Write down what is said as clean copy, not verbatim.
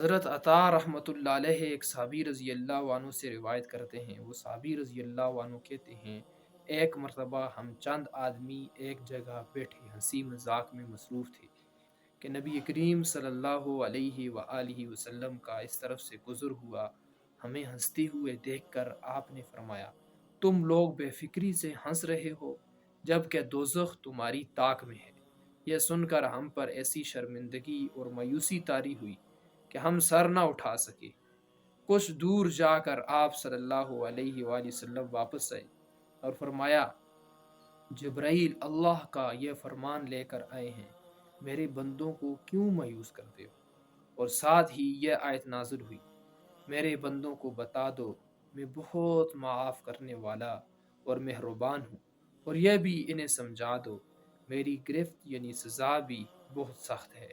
حضرت عطا رحمۃ اللہ علیہ ایک صحابی رضی اللہ عنہ سے روایت کرتے ہیں، وہ صحابی رضی اللہ عنہ کہتے ہیں ایک مرتبہ ہم چند آدمی ایک جگہ بیٹھے ہنسی مذاق میں مصروف تھے کہ نبی کریم صلی اللہ علیہ وآلہ وسلم کا اس طرف سے گزر ہوا۔ ہمیں ہنستے ہوئے دیکھ کر آپ نے فرمایا، تم لوگ بے فکری سے ہنس رہے ہو جبکہ دوزخ تمہاری طاق میں ہے۔ یہ سن کر ہم پر ایسی شرمندگی اور مایوسی طاری ہوئی کہ ہم سر نہ اٹھا سکے۔ کچھ دور جا کر آپ صلی اللہ علیہ وآلہ وسلم واپس آئے اور فرمایا، جبرائیل اللہ کا یہ فرمان لے کر آئے ہیں، میرے بندوں کو کیوں مایوس کرتے ہو؟ اور ساتھ ہی یہ آیت نازل ہوئی، میرے بندوں کو بتا دو میں بہت معاف کرنے والا اور مہربان ہوں، اور یہ بھی انہیں سمجھا دو میری گرفت یعنی سزا بھی بہت سخت ہے۔